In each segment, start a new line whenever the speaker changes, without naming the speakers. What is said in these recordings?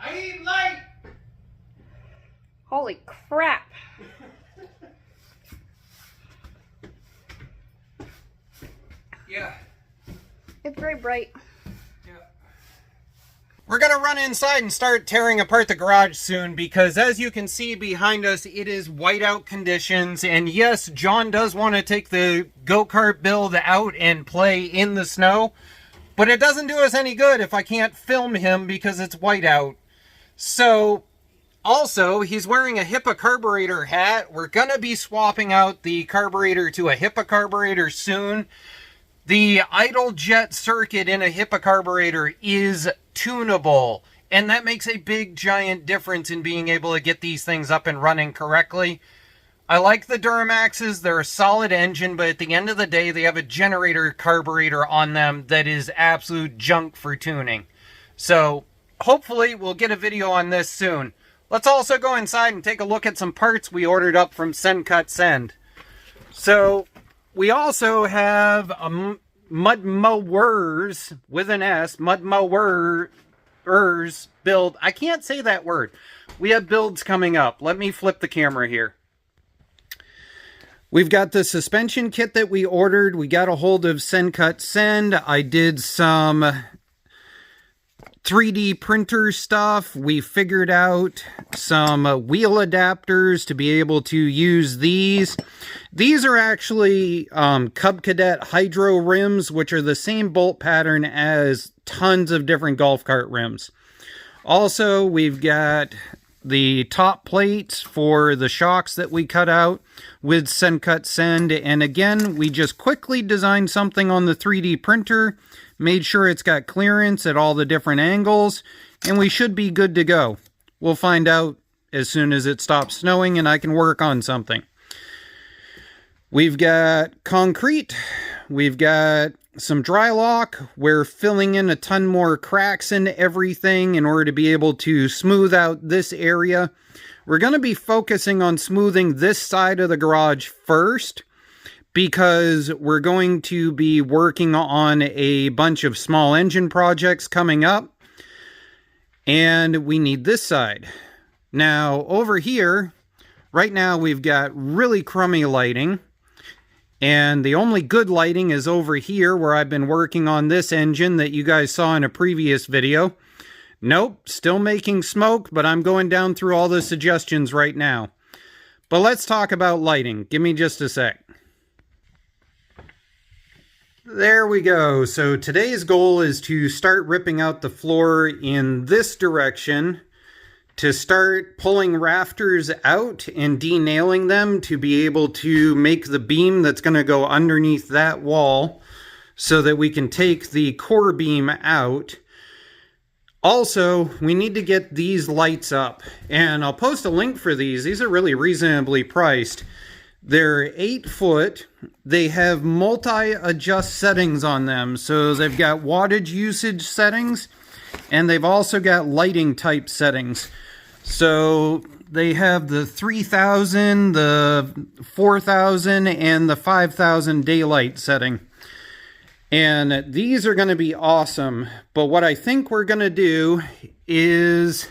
I need light!
Holy crap.
Yeah.
It's very bright.
We're gonna run inside and start tearing apart the garage soon because as you can see behind us, it is whiteout conditions. And yes, John does want to take the go-kart build out and play in the snow, but it doesn't do us any good if I can't film him because it's whiteout. So, also, he's wearing a HIPAA carburetor hat. We're gonna be swapping out the carburetor to a HIPAA carburetor soon. The idle jet circuit in a HIPAA carburetor is tunable, and that makes a big giant difference in being able to get these things up and running correctly. I like the Duramaxes, they're a solid engine, but at the end of the day they have a generator carburetor on them that is absolute junk for tuning. So hopefully we'll get a video on this soon. Let's also go inside and take a look at some parts we ordered up from Send Cut Send. So we also have a mud mowers with an S, mud mowers build. I can't say that word. We have builds coming up. Let me flip the camera here. We've got the suspension kit that we ordered. We got a hold of Send Cut Send. I did some 3D printer stuff. We figured out some wheel adapters to be able to use these. These are actually Cub Cadet Hydro rims, which are the same bolt pattern as tons of different golf cart rims. Also, we've got the top plates for the shocks that we cut out with Send Cut Send. And again, we just quickly designed something on the 3D printer, made sure it's got clearance at all the different angles, and we should be good to go. We'll find out as soon as it stops snowing and I can work on something. We've got concrete. We've got some dry lock. We're filling in a ton more cracks in everything in order to be able to smooth out this area. We're going to be focusing on smoothing this side of the garage first, because we're going to be working on a bunch of small engine projects coming up, and we need this side. Now, over here, right now we've got really crummy lighting, and the only good lighting is over here where I've been working on this engine that you guys saw in a previous video. Nope, still making smoke, but I'm going down through all the suggestions right now. But let's talk about lighting. Give me just a sec. There we go. So today's goal is to start ripping out the floor in this direction, to start pulling rafters out and denailing them to be able to make the beam that's going to go underneath that wall so that we can take the core beam out. Also, we need to get these lights up, and I'll post a link for these. These are really reasonably priced. They're 8 foot. They have multi-adjust settings on them. So they've got wattage usage settings, and they've also got lighting type settings. So they have the 3000, the 4000, and the 5000 daylight setting. And these are going to be awesome. But what I think we're going to do is,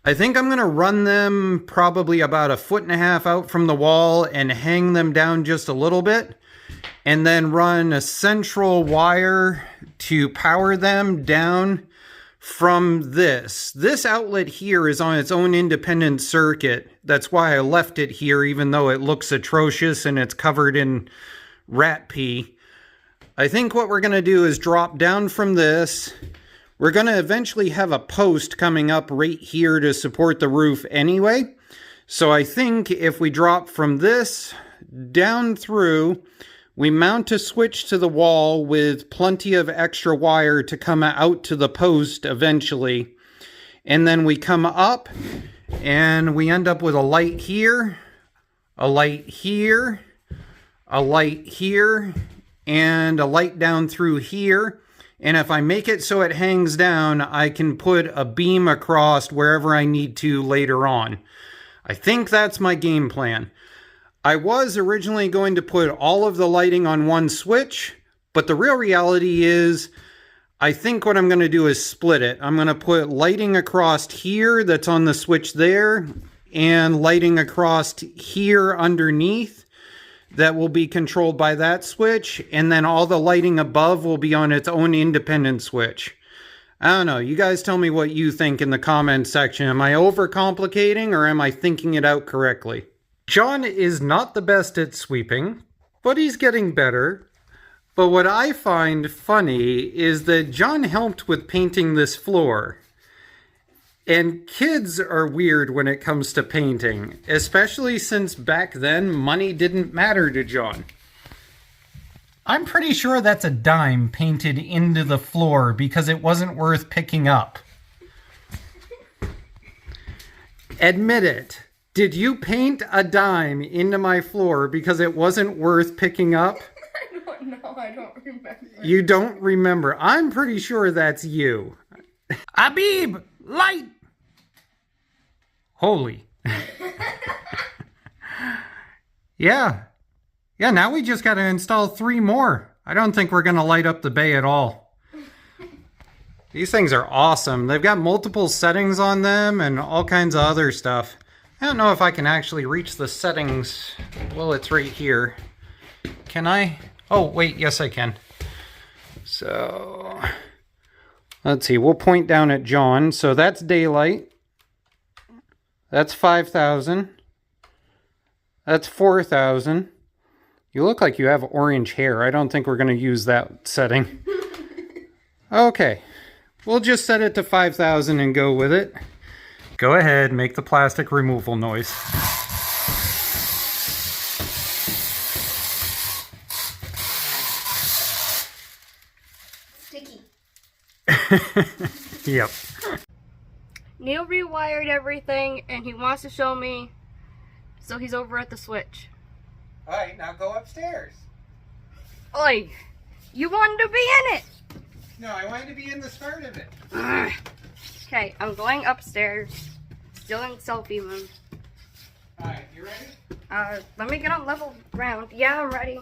I think I'm going to run them probably about 1.5 foot out from the wall and hang them down just a little bit, and then run a central wire to power them down from this. This outlet here is on its own independent circuit. That's why I left it here, even though it looks atrocious and it's covered in rat pee. I think what we're going to do is drop down from this. We're going to eventually have a post coming up right here to support the roof anyway. So I think if we drop from this down through, we mount a switch to the wall with plenty of extra wire to come out to the post eventually. And then we come up and we end up with a light here, a light here, a light here, and a light down through here. And if I make it so it hangs down, I can put a beam across wherever I need to later on. I think that's my game plan. I was originally going to put all of the lighting on one switch, but the real reality is I think what I'm going to do is split it. I'm going to put lighting across here that's on the switch there, and lighting across here underneath that will be controlled by that switch, and then all the lighting above will be on its own independent switch. I don't know. You guys tell me what you think in the comments section. Am I overcomplicating or am I thinking it out correctly? John is not the best at sweeping, but he's getting better. But what I find funny is that John helped with painting this floor. And kids are weird when it comes to painting, especially since back then money didn't matter to John. I'm pretty sure that's a dime painted into the floor because it wasn't worth picking up. Admit it. Did you paint a dime into my floor because it wasn't worth picking up?
I don't know. I don't remember.
You don't remember. I'm pretty sure that's you. Abib, light! Holy. Yeah. Yeah, now we just got to install 3 more. I don't think we're going to light up the bay at all. These things are awesome. They've got multiple settings on them and all kinds of other stuff. I don't know if I can actually reach the settings. Well, it's right here. Can I? Oh, wait, yes I can. So, let's see. We'll point down at John. So that's daylight. That's 5,000. That's 4,000. You look like you have orange hair. I don't think we're going to use that setting. Okay. We'll just set it to 5,000 and go with it. Go ahead, make the plastic removal noise.
Sticky.
Yep.
Neil rewired everything and he wants to show me, so he's over at the switch.
Alright, now go upstairs.
Oi! You wanted to be in it!
No, I wanted to be in the start of it.
Okay, I'm going upstairs. Still in selfie mode.
Alright, you ready?
Let me get on level ground. Yeah, I'm ready.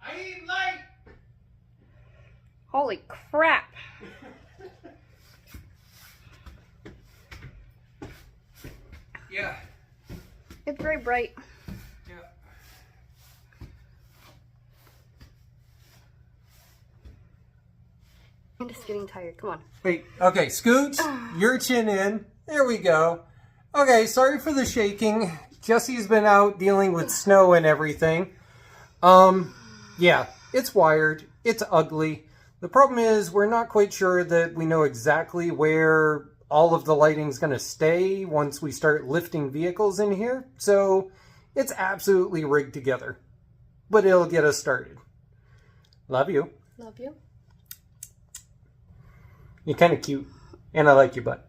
I need light!
Holy crap!
Yeah.
It's very bright.
Yeah.
I'm just getting tired. Come on.
Wait, okay, Scooch, your chin in. There we go. Okay, sorry for the shaking. Jesse's been out dealing with snow and everything. Yeah, it's wired. It's ugly. The problem is we're not quite sure that we know exactly where all of the lighting's going to stay once we start lifting vehicles in here. So it's absolutely rigged together. But it'll get us started. Love you.
Love you.
You're kind of cute. And I like your butt.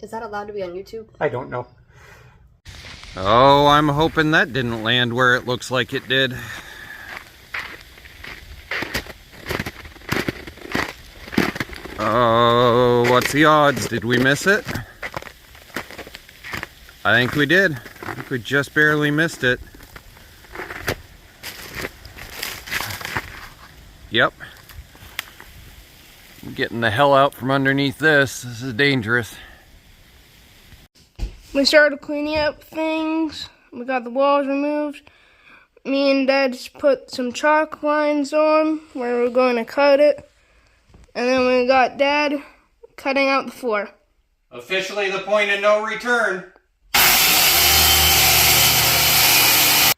Is that allowed to be on YouTube?
I don't know. Oh, I'm hoping that didn't land where it looks like it did. Oh, what's the odds? Did we miss it? I think we did. I think we just barely missed it. Yep. I'm getting the hell out from underneath this. This is dangerous.
We started cleaning up things. We got the walls removed. Me and Dad just put some chalk lines on where we're going to cut it. And then we got Dad cutting out the floor.
Officially the point of no return.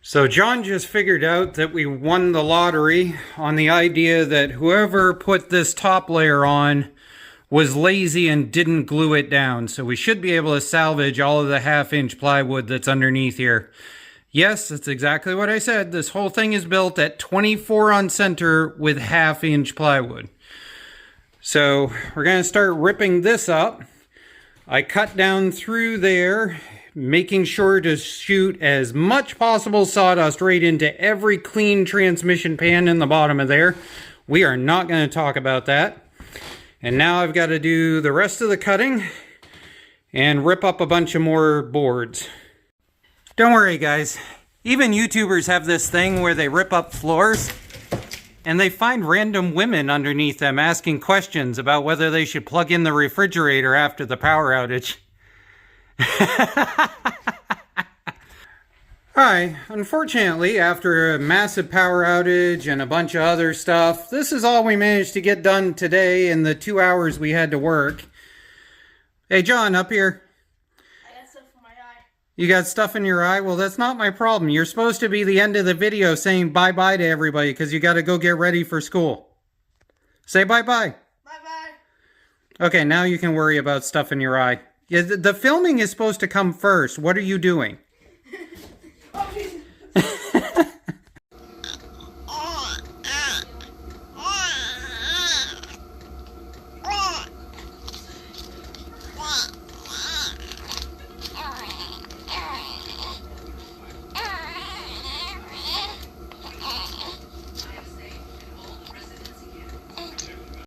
So John just figured out that we won the lottery on the idea that whoever put this top layer on was lazy and didn't glue it down. So we should be able to salvage all of the 1/2-inch plywood that's underneath here. Yes, that's exactly what I said. This whole thing is built at 24 on center with 1/2-inch plywood. So we're going to start ripping this up. I cut down through there, making sure to shoot as much possible sawdust right into every clean transmission pan in the bottom of there. We are not going to talk about that. And now I've got to do the rest of the cutting and rip up a bunch of more boards. Don't worry, guys. Even YouTubers have this thing where they rip up floors. And they find random women underneath them asking questions about whether they should plug in the refrigerator after the power outage. Alright, unfortunately, after a massive power outage and a bunch of other stuff, this is all we managed to get done today in the 2 hours we had to work. Hey John, up here.
I got stuff in my eye.
You got stuff in your eye? Well, that's not my problem. You're supposed to be the end of the video saying bye-bye to everybody because you got to go get ready for school. Say bye-bye.
Bye-bye.
Okay, now you can worry about stuff in your eye. Yeah, the filming is supposed to come first. What are you doing?